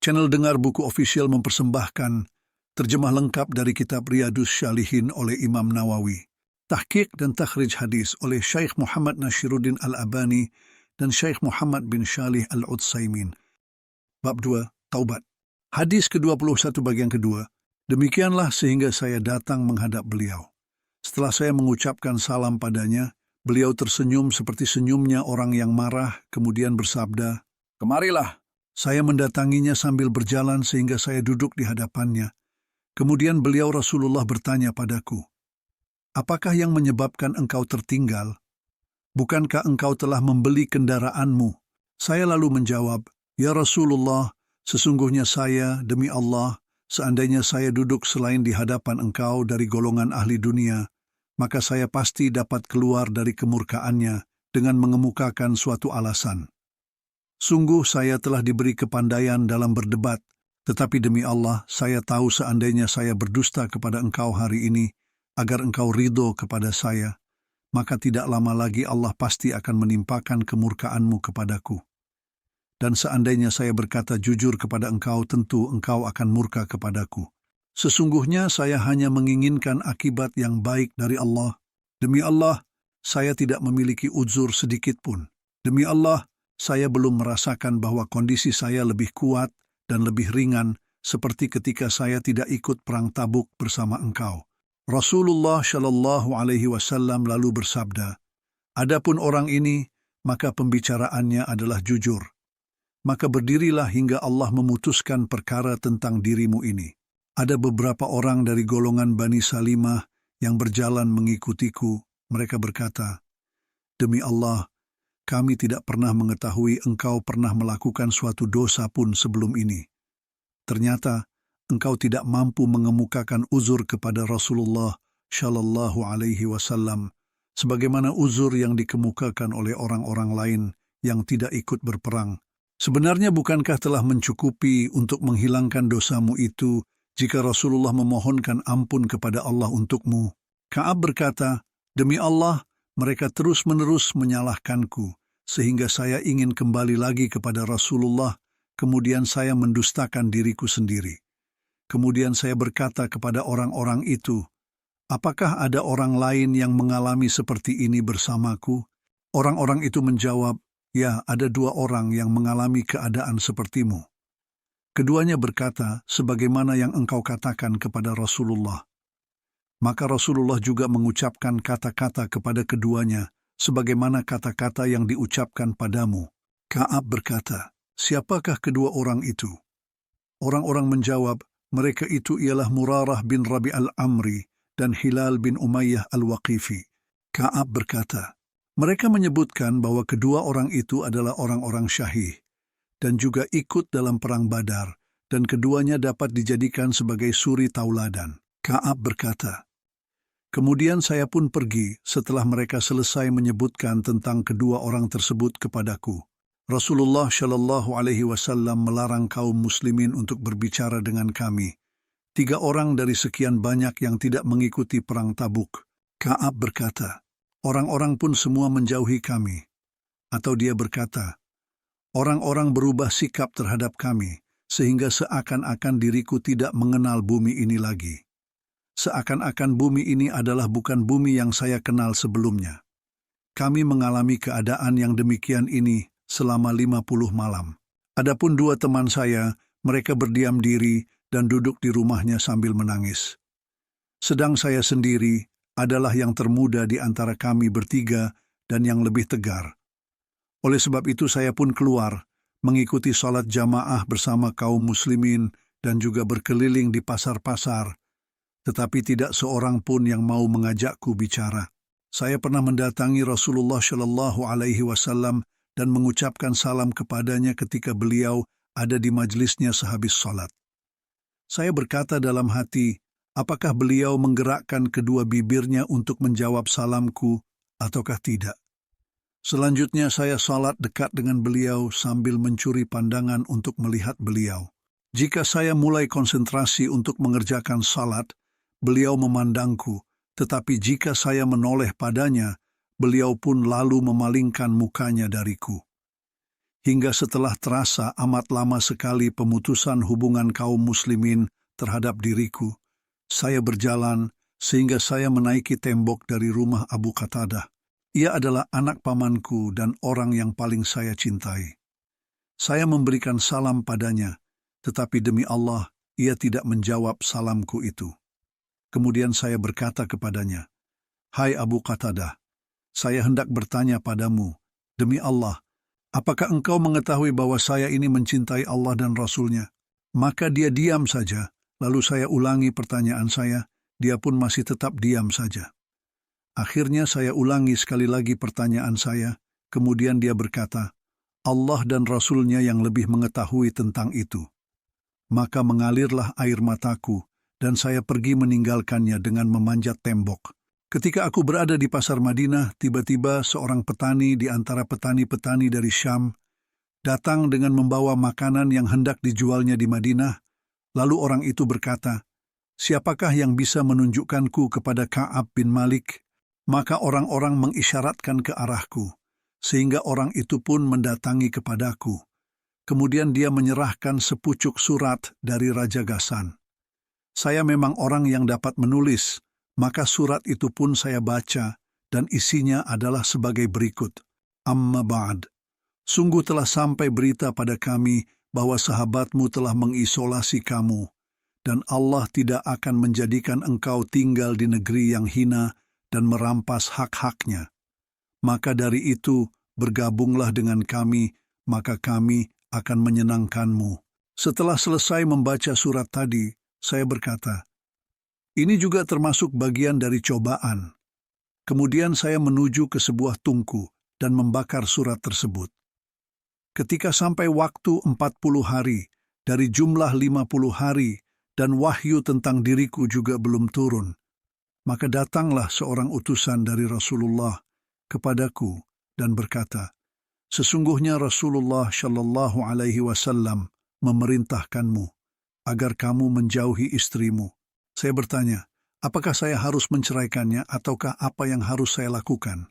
Channel Dengar Buku Official mempersembahkan terjemah lengkap dari kitab Riyadhus Shalihin oleh Imam Nawawi. Tahqiq dan takhrij hadis oleh Syekh Muhammad Nashiruddin Al-Albani dan Syekh Muhammad bin Shalih Al-Utsaimin. Bab 2, Taubat. Hadis ke-21 bagian kedua. Demikianlah sehingga saya datang menghadap beliau. Setelah saya mengucapkan salam padanya, beliau tersenyum seperti senyumnya orang yang marah, kemudian bersabda, "Kemarilah." Saya mendatanginya sambil berjalan sehingga saya duduk di hadapannya. Kemudian beliau Rasulullah bertanya padaku, "Apakah yang menyebabkan engkau tertinggal? Bukankah engkau telah membeli kendaraanmu?" Saya lalu menjawab, "Ya Rasulullah, sesungguhnya saya, demi Allah, seandainya saya duduk selain di hadapan engkau dari golongan ahli dunia, maka saya pasti dapat keluar dari kemurkaannya dengan mengemukakan suatu alasan. Sungguh saya telah diberi kepandaian dalam berdebat, tetapi demi Allah, saya tahu seandainya saya berdusta kepada engkau hari ini, agar engkau ridho kepada saya, maka tidak lama lagi Allah pasti akan menimpakan kemurkaanmu kepadaku. Dan seandainya saya berkata jujur kepada engkau, tentu engkau akan murka kepadaku. Sesungguhnya saya hanya menginginkan akibat yang baik dari Allah. Demi Allah, saya tidak memiliki uzur sedikit pun. Demi Allah, saya belum merasakan bahwa kondisi saya lebih kuat dan lebih ringan seperti ketika saya tidak ikut perang Tabuk bersama engkau." Rasulullah Shallallahu Alaihi Wasallam lalu bersabda, "Adapun orang ini, maka pembicaraannya adalah jujur. Maka berdirilah hingga Allah memutuskan perkara tentang dirimu ini." Ada beberapa orang dari golongan Bani Salimah yang berjalan mengikutiku. Mereka berkata, "Demi Allah, kami tidak pernah mengetahui engkau pernah melakukan suatu dosa pun sebelum ini. Ternyata, engkau tidak mampu mengemukakan uzur kepada Rasulullah Shallallahu Alaihi Wasallam, sebagaimana uzur yang dikemukakan oleh orang-orang lain yang tidak ikut berperang. Sebenarnya bukankah telah mencukupi untuk menghilangkan dosamu itu, jika Rasulullah memohonkan ampun kepada Allah untukmu?" Ka'ab berkata, "Demi Allah, mereka terus-menerus menyalahkanku, sehingga saya ingin kembali lagi kepada Rasulullah, kemudian saya mendustakan diriku sendiri. Kemudian saya berkata kepada orang-orang itu, 'Apakah ada orang lain yang mengalami seperti ini bersamaku?' Orang-orang itu menjawab, 'Ya, ada 2 orang yang mengalami keadaan sepertimu.' Keduanya berkata, sebagaimana yang engkau katakan kepada Rasulullah. Maka Rasulullah juga mengucapkan kata-kata kepada keduanya, sebagaimana kata-kata yang diucapkan padamu." Ka'ab berkata, "Siapakah kedua orang itu?" Orang-orang menjawab, "Mereka itu ialah Murarah bin Rabi al-Amri dan Hilal bin Umayyah al-Waqifi." Ka'ab berkata, "Mereka menyebutkan bahwa kedua orang itu adalah orang-orang syahih, dan juga ikut dalam perang Badar, dan keduanya dapat dijadikan sebagai suri tauladan." Ka'ab berkata, "Kemudian saya pun pergi setelah mereka selesai menyebutkan tentang kedua orang tersebut kepadaku. Rasulullah Shallallahu Alaihi Wasallam melarang kaum muslimin untuk berbicara dengan kami, 3 orang dari sekian banyak yang tidak mengikuti perang Tabuk." Ka'ab berkata, "Orang-orang pun semua menjauhi kami." Atau dia berkata, "Orang-orang berubah sikap terhadap kami, sehingga seakan-akan diriku tidak mengenal bumi ini lagi. Seakan-akan bumi ini adalah bukan bumi yang saya kenal sebelumnya. Kami mengalami keadaan yang demikian ini selama 50 malam. Adapun 2 teman saya, mereka berdiam diri dan duduk di rumahnya sambil menangis. Sedang saya sendiri adalah yang termuda di antara kami bertiga dan yang lebih tegar. Oleh sebab itu saya pun keluar, mengikuti salat jamaah bersama kaum muslimin dan juga berkeliling di pasar-pasar, tetapi tidak seorang pun yang mau mengajakku bicara. Saya pernah mendatangi Rasulullah Shallallahu Alaihi Wasallam dan mengucapkan salam kepadanya ketika beliau ada di majlisnya sehabis salat. Saya berkata dalam hati, apakah beliau menggerakkan kedua bibirnya untuk menjawab salamku ataukah tidak? Selanjutnya saya salat dekat dengan beliau sambil mencuri pandangan untuk melihat beliau. Jika saya mulai konsentrasi untuk mengerjakan salat, beliau memandangku, tetapi jika saya menoleh padanya, beliau pun lalu memalingkan mukanya dariku. hingga setelah terasa amat lama sekali pemutusan hubungan kaum muslimin terhadap diriku, saya berjalan sehingga saya menaiki tembok dari rumah Abu Qatadah. Ia adalah anak pamanku dan orang yang paling saya cintai. Saya memberikan salam padanya, tetapi demi Allah, ia tidak menjawab salamku itu. Kemudian saya berkata kepadanya, "Hai Abu Qatadah, saya hendak bertanya padamu, demi Allah, apakah engkau mengetahui bahwa saya ini mencintai Allah dan Rasul-Nya?" Maka dia diam saja, lalu saya ulangi pertanyaan saya, dia pun masih tetap diam saja. Akhirnya saya ulangi sekali lagi pertanyaan saya, kemudian dia berkata, "Allah dan Rasul-Nya yang lebih mengetahui tentang itu." Maka mengalirlah air mataku, dan saya pergi meninggalkannya dengan memanjat tembok. Ketika aku berada di pasar Madinah, tiba-tiba seorang petani di antara petani-petani dari Syam datang dengan membawa makanan yang hendak dijualnya di Madinah. Lalu orang itu berkata, "Siapakah yang bisa menunjukkanku kepada Ka'ab bin Malik?" Maka orang-orang mengisyaratkan ke arahku, sehingga orang itu pun mendatangi kepadaku. Kemudian dia menyerahkan sepucuk surat dari Raja Ghassan. Saya memang orang yang dapat menulis, maka surat itu pun saya baca, dan isinya adalah sebagai berikut. Amma ba'd. Sungguh telah sampai berita pada kami bahwa sahabatmu telah mengisolasi kamu, dan Allah tidak akan menjadikan engkau tinggal di negeri yang hina dan merampas hak-haknya. Maka dari itu, bergabunglah dengan kami, maka kami akan menyenangkanmu. Setelah selesai membaca surat tadi, saya berkata, "Ini juga termasuk bagian dari cobaan." Kemudian saya menuju ke sebuah tungku dan membakar surat tersebut. Ketika sampai waktu 40 hari, dari jumlah 50 hari, dan wahyu tentang diriku juga belum turun, maka datanglah seorang utusan dari Rasulullah kepadaku dan berkata, "Sesungguhnya Rasulullah Shallallahu Alaihi Wasallam memerintahkanmu agar kamu menjauhi istrimu." Saya bertanya, apakah saya harus menceraikannya ataukah apa yang harus saya lakukan?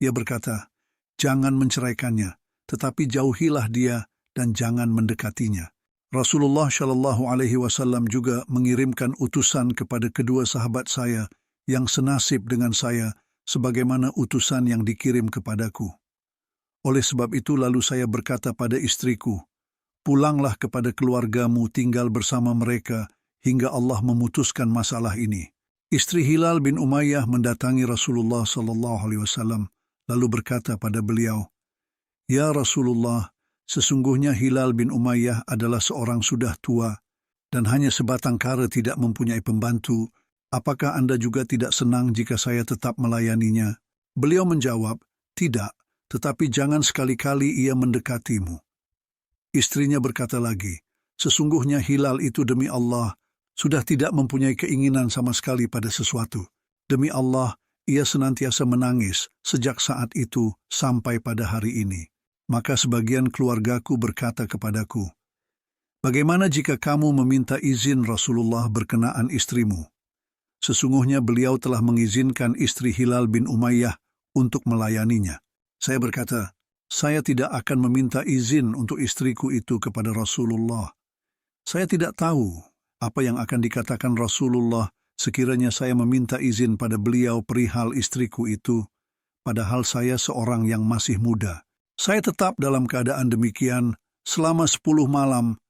Ia berkata, "Jangan menceraikannya, tetapi jauhilah dia dan jangan mendekatinya." Rasulullah Shallallahu Alaihi Wasallam juga mengirimkan utusan kepada kedua sahabat saya yang senasib dengan saya, sebagaimana utusan yang dikirim kepadaku. Oleh sebab itu lalu saya berkata pada istriku, "Pulanglah kepada keluargamu, tinggal bersama mereka hingga Allah memutuskan masalah ini." Istri Hilal bin Umayyah mendatangi Rasulullah Shallallahu Alaihi Wasallam lalu berkata pada beliau, "Ya Rasulullah, sesungguhnya Hilal bin Umayyah adalah seorang sudah tua dan hanya sebatang kara tidak mempunyai pembantu. Apakah Anda juga tidak senang jika saya tetap melayaninya?" Beliau menjawab, "Tidak, tetapi jangan sekali-kali ia mendekatimu." Istrinya berkata lagi, "Sesungguhnya Hilal itu demi Allah sudah tidak mempunyai keinginan sama sekali pada sesuatu. Demi Allah, ia senantiasa menangis sejak saat itu sampai pada hari ini." Maka sebagian keluargaku berkata kepadaku, "Bagaimana jika kamu meminta izin Rasulullah berkenaan istrimu?" Sesungguhnya beliau telah mengizinkan istri Hilal bin Umayyah untuk melayaninya. Saya berkata, "Saya tidak akan meminta izin untuk istriku itu kepada Rasulullah. Saya tidak tahu apa yang akan dikatakan Rasulullah sekiranya saya meminta izin pada beliau perihal istriku itu, padahal saya seorang yang masih muda." Saya tetap dalam keadaan demikian selama 10 malam,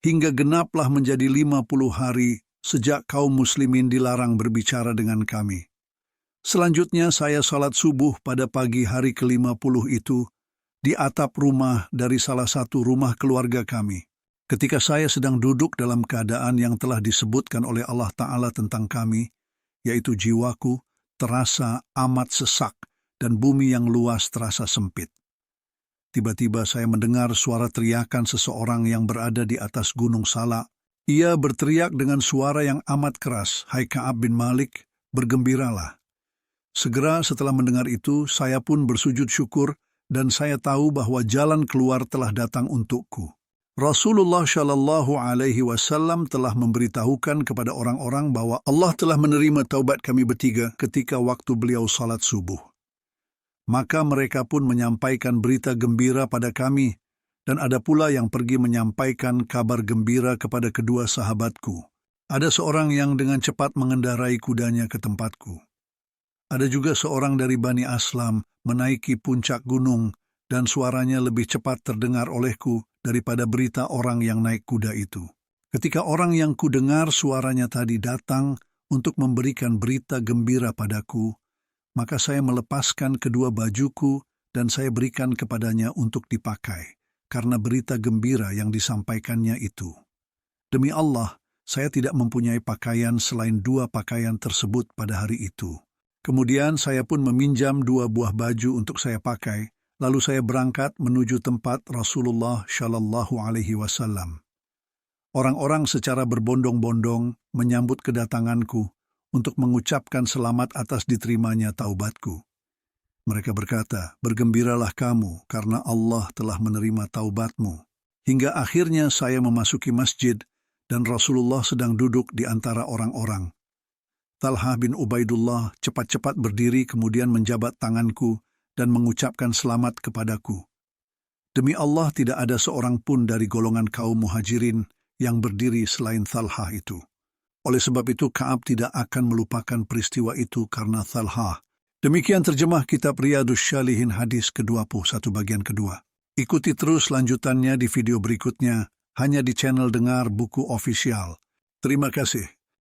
hingga genaplah menjadi 50 hari sejak kaum muslimin dilarang berbicara dengan kami. Selanjutnya saya salat subuh pada pagi hari ke-50 itu di atap rumah dari salah satu rumah keluarga kami. Ketika saya sedang duduk dalam keadaan yang telah disebutkan oleh Allah Ta'ala tentang kami, yaitu jiwaku terasa amat sesak dan bumi yang luas terasa sempit. Tiba-tiba saya mendengar suara teriakan seseorang yang berada di atas gunung Sala. Ia berteriak dengan suara yang amat keras, "Hai Ka'ab bin Malik, bergembiralah." Segera setelah mendengar itu, saya pun bersujud syukur dan saya tahu bahwa jalan keluar telah datang untukku. Rasulullah Shallallahu Alaihi Wasallam telah memberitahukan kepada orang-orang bahwa Allah telah menerima taubat kami bertiga ketika waktu beliau salat subuh. Maka mereka pun menyampaikan berita gembira pada kami Dan ada pula yang pergi menyampaikan kabar gembira kepada kedua sahabatku. Ada seorang yang dengan cepat mengendarai kudanya ke tempatku. Ada juga seorang dari Bani Aslam menaiki puncak gunung dan suaranya lebih cepat terdengar olehku daripada berita orang yang naik kuda itu. Ketika orang yang kudengar suaranya tadi datang untuk memberikan berita gembira padaku, maka saya melepaskan kedua bajuku dan saya berikan kepadanya untuk dipakai, karena berita gembira yang disampaikannya itu. Demi Allah, saya tidak mempunyai pakaian selain 2 pakaian tersebut pada hari itu. Kemudian saya pun meminjam 2 buah baju untuk saya pakai, lalu saya berangkat menuju tempat Rasulullah Shallallahu Alaihi Wasallam. Orang-orang secara berbondong-bondong menyambut kedatanganku untuk mengucapkan selamat atas diterimanya taubatku. Mereka berkata, "Bergembiralah kamu karena Allah telah menerima taubatmu." Hingga akhirnya saya memasuki masjid dan Rasulullah sedang duduk di antara orang-orang. Talha bin Ubaidullah cepat-cepat berdiri kemudian menjabat tanganku dan mengucapkan selamat kepadaku. Demi Allah tidak ada seorang pun dari golongan kaum muhajirin yang berdiri selain Talha itu. Oleh sebab itu Ka'ab tidak akan melupakan peristiwa itu karena Talha. Demikian terjemah kitab Riyadhus Shalihin hadis ke-21 bagian kedua. Ikuti terus lanjutannya di video berikutnya hanya di channel Dengar Buku Official. Terima kasih.